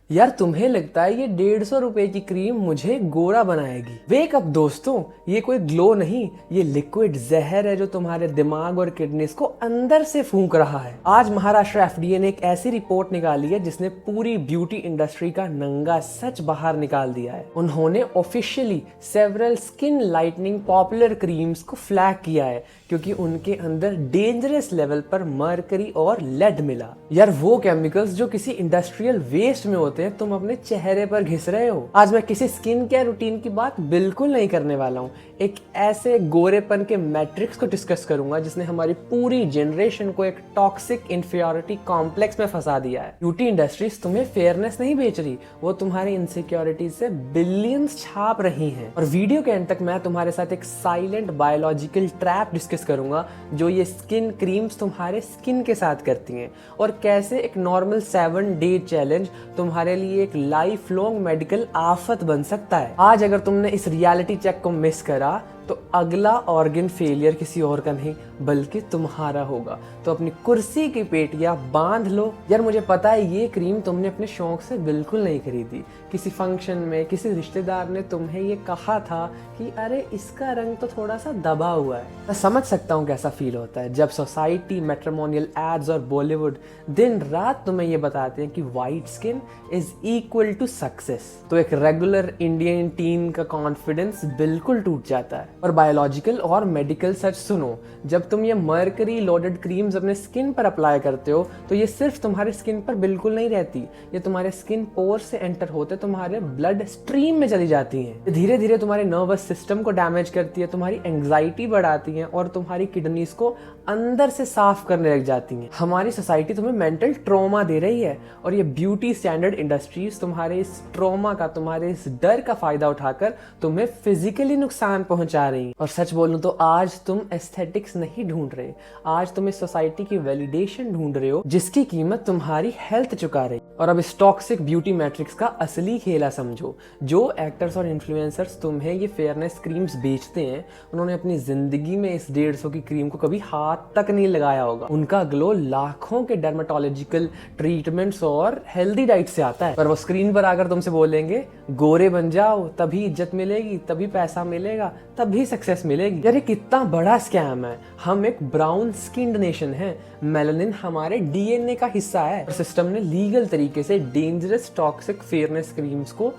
यार तुम्हें लगता है ये 150 रुपए की क्रीम मुझे गोरा बनाएगी? वेक अप दोस्तों, ये कोई ग्लो नहीं, ये लिक्विड जहर है जो तुम्हारे दिमाग और किडनीज को अंदर से फूंक रहा है। आज महाराष्ट्र एफडीए ने एक ऐसी रिपोर्ट निकाली है जिसने पूरी ब्यूटी इंडस्ट्री का नंगा सच बाहर निकाल दिया है। उन्होंने officially several skin lightening popular creams को फ्लैग किया है क्योंकि उनके अंदर डेंजरस लेवल पर मर्करी और लेड मिला। यार वो केमिकल्स जो किसी इंडस्ट्रियल वेस्ट में होते हैं तुम अपने चेहरे पर घिस रहे हो। आज मैं किसी स्किन केयर रूटीन की बात बिल्कुल नहीं करने वाला हूँ। एक ऐसे गोरेपन के मैट्रिक्स को डिस्कस करूंगा जिसने हमारी पूरी जनरेशन को एक टॉक्सिक इंफीरियरिटी कॉम्प्लेक्स में फंसा दिया है। ब्यूटी इंडस्ट्रीज तुम्हें फेयरनेस नहीं बेच रही, वो तुम्हारी इनसिक्योरिटी से बिलियंस छाप रही हैं। और वीडियो के एंड तक मैं तुम्हारे साथ एक साइलेंट बायोलॉजिकल ट्रैप डिस्कस करूंगा जो ये स्किन क्रीम्स तुम्हारे स्किन के साथ करती हैं और कैसे एक नॉर्मल 7 डे चैलेंज तुम्हारे लिए एक लाइफ लॉन्ग मेडिकल आफत बन सकता है। आज अगर तुमने इस रियलिटी चेक को मिस करा तो अगला ऑर्गन फेलियर किसी और का नहीं बल्कि तुम्हारा होगा। तो अपनी कुर्सी की पेटियां बांध लो। यार मुझे पता है ये क्रीम तुमने अपने शौक से बिल्कुल नहीं खरीदी। किसी फंक्शन में किसी रिश्तेदार ने तुम्हें ये कहा था कि अरे इसका रंग तो थोड़ा सा दबा हुआ है। मैं समझ सकता हूँ कैसा फील होता है जब सोसाइटी, मैट्रिमोनियल एड्स और बॉलीवुड दिन रात तुम्हें ये बताते हैं कि white skin is equal to success. तो एक रेगुलर इंडियन टीन का कॉन्फिडेंस बिल्कुल टूट जाता है। और बायोलॉजिकल और मेडिकल सच सुनो, जब तुम ये मर्करी लोडेड क्रीम्स अपने स्किन पर अप्लाई करते हो तो ये सिर्फ तुम्हारे स्किन पर बिल्कुल नहीं रहती, ये तुम्हारे स्किन पोर से एंटर होते तुम्हारे ब्लड स्ट्रीम में चली जाती हैं। धीरे धीरे तुम्हारे नर्वस सिस्टम को डैमेज करती है, तुम्हारी एंग्जाइटी बढ़ाती है और तुम्हारी किडनीज को अंदर से साफ करने लग जाती हैं। हमारी सोसाइटी तुम्हें मेंटल ट्रॉमा दे रही है और ये ब्यूटी स्टैंडर्ड इंडस्ट्रीज तुम्हारे इस ट्रॉमा का, तुम्हारे इस डर का फायदा उठाकर तुम्हें फिजिकली नुकसान पहुंचा रही है। और सच बोलूं तो आज तुम एस्थेटिक्स नहीं ढूंढ रहे, आज तुम इस सोसाइटी की वैलिडेशन ढूंढ रहे हो जिसकी कीमत तुम्हारी हेल्थ चुका रही। और अब इस टॉक्सिक ब्यूटी मैट्रिक्स का असली खेला समझो। जो एक्टर्स और इन्फ्लुएंसर्स तुम्हें ये फेयरनेस क्रीम्स बेचते हैं उन्होंने अपनी जिंदगी में इस 150 की क्रीम को कभी हाथ तक नहीं लगाया होगा। उनका ग्लो लाखों के डर्मेटोलॉजिकल ट्रीटमेंट्स और हेल्दी डाइट से आता है। पर वो स्क्रीन पर आकर तुमसे बोलेंगे गोरे बन जाओ तभी इज्जत मिलेगी, तभी पैसा मिलेगा, तभी सक्सेस मिलेगी। यार ये कितना बड़ा स्कैम है। हम एक ब्राउन स्किन्ड नेशन है, मेलानिन हमारे डीएनए का हिस्सा है। सिस्टम ने लीगल तरीके से डेंजरस टॉक्सिक फेयरनेस क्रीम्स को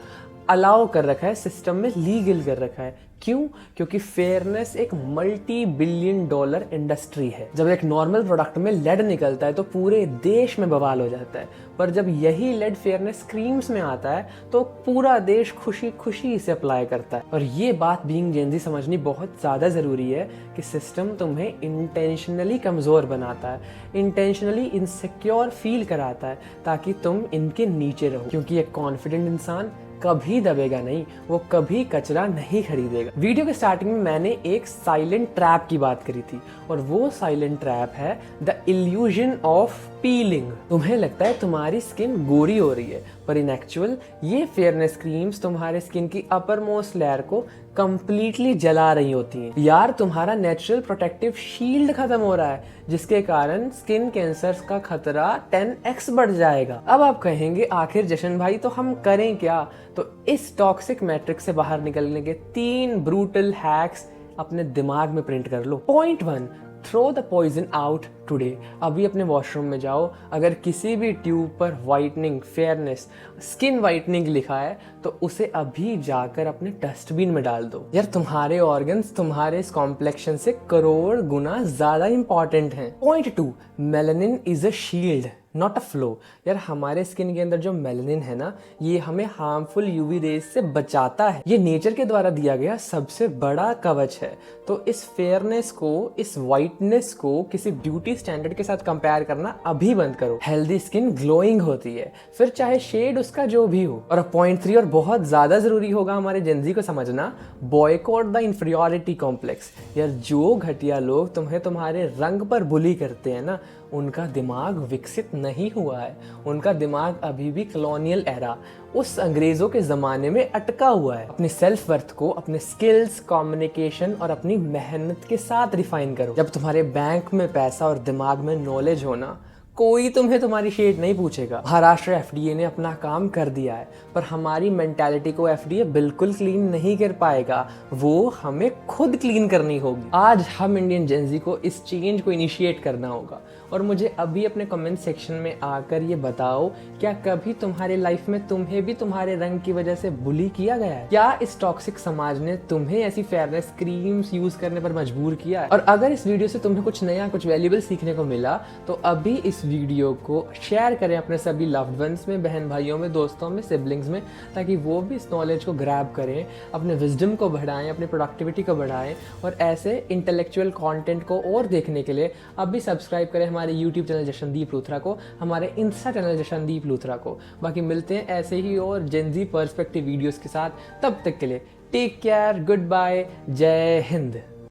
अलाउ कर रखा है, सिस्टम में लीगल कर रखा है। क्यों? क्योंकि फेयरनेस एक $multi-billion इंडस्ट्री है। जब एक नॉर्मल प्रोडक्ट में लेड निकलता है तो पूरे देश में बवाल हो जाता है, पर जब यही लेड फेयरनेस क्रीम्स में आता है तो पूरा देश खुशी खुशी इसे अप्लाई करता है। और ये बात बीइंग जेन ज़ी समझनी बहुत ज़्यादा ज़रूरी है कि सिस्टम तुम्हें इंटेंशनली कमज़ोर बनाता है, इंटेंशनली इनसिक्योर फील कराता है ताकि तुम इनके नीचे रहो। क्योंकि एक कॉन्फिडेंट इंसान कभी दबेगा नहीं, वो कभी कचरा नहीं खरीदेगा। वीडियो के स्टार्टिंग में मैंने एक साइलेंट ट्रैप की बात करी थी और वो साइलेंट ट्रैप है द इल्यूजन ऑफ पीलिंग। तुम्हें लगता है तुम्हारी स्किन गोरी हो रही है, पर इन एक्चुअल ये फेयरनेस क्रीम्स तुम्हारे स्किन की अपर मोस्ट लेयर को कंप्लीटली जला रही होती हैं। यार तुम्हारा नेचुरल प्रोटेक्टिव शील्ड खत्म हो रहा है जिसके कारण स्किन कैंसर का खतरा 10x बढ़ जाएगा। अब आप कहेंगे आखिर जशन भाई तो हम करें क्या? तो इस टॉक्सिक मैट्रिक्स से बाहर निकलने के 3 ब्रूटल हैक्स अपने दिमाग में प्रिंट कर लो। Point 1, throw the poison out today. अभी अपने वॉशरूम में जाओ, अगर किसी भी ट्यूब पर वाइटनिंग, फेयरनेस, स्किन वाइटनिंग लिखा है तो उसे अभी जाकर अपने डस्टबिन में डाल दो। यार तुम्हारे ऑर्गन्स तुम्हारे इस कॉम्प्लेक्शन से करोड़ गुना ज्यादा इंपॉर्टेंट हैं। Point 2, melanin is a shield not a flow. यार हमारे स्किन के अंदर जो मेलानिन है ना, ये हमें हार्मफुल यूवी रेज से बचाता है। ये नेचर के द्वारा दिया गया सबसे बड़ा कवच है। तो इस फेयरनेस को, इस वाइटनेस को किसी ब्यूटी स्टैंडर्ड के साथ कंपेयर करना अभी बंद करो। हेल्दी स्किन ग्लोइंग होती है, फिर चाहे शेड उसका जो भी हो। और पॉइंट 3 और बहुत ज्यादा जरूरी होगा हमारे जेनजी को समझना, बॉयकॉट द इंफीरियरिटी कॉम्प्लेक्स। यार जो घटिया लोग तुम्हें तुम्हारे रंग पर बुली करते हैं ना, उनका दिमाग विकसित नहीं हुआ है, उनका दिमाग अभी भी कॉलोनियल एरा, उस अंग्रेजों के जमाने में अटका हुआ है। अपनी सेल्फ वर्थ को अपने स्किल्स, कम्युनिकेशन और अपनी मेहनत के साथ रिफाइन करो। जब तुम्हारे बैंक में पैसा और दिमाग में नॉलेज हो ना, कोई तुम्हें तुम्हारी शेड नहीं पूछेगा। महाराष्ट्र एफडीए ने अपना काम कर दिया है, पर हमारी मेंटालिटी को एफडीए बिल्कुल क्लीन नहीं कर पाएगा, वो हमें खुद क्लीन करनी होगी। आज हम इंडियन जेनजी को इस चेंज को इनिशिएट करना होगा। और मुझे अभी अपने कमेंट सेक्शन में आकर ये बताओ, क्या कभी तुम्हारे लाइफ में तुम्हें भी तुम्हारे रंग की वजह से बुली किया गया है? क्या इस टॉक्सिक समाज ने तुम्हें ऐसी फेयरनेस क्रीम्स यूज करने पर मजबूर किया है? और अगर इस वीडियो से तुम्हें कुछ नया, कुछ वैल्यूएबल सीखने को मिला तो अभी इस वीडियो को शेयर करें अपने सभी लव्ड वंस में, बहन भाइयों में, दोस्तों में, सिबलिंग्स में, ताकि वो भी इस नॉलेज को ग्रैब करें, अपने विजडम को बढ़ाएं, अपनी प्रोडक्टिविटी को बढ़ाएं। और ऐसे इंटेलेक्चुअल कंटेंट को और देखने के लिए अभी सब्सक्राइब करें हमारे यूट्यूब चैनल जशनदीप लूथरा को, हमारे इंस्टा चैनल जशनदीप लूथरा को। बाकी मिलते हैं ऐसे ही और जेनजी पर्सपेक्टिव वीडियोस के साथ। तब तक के लिए टेक केयर, गुड बाय, जय हिंद।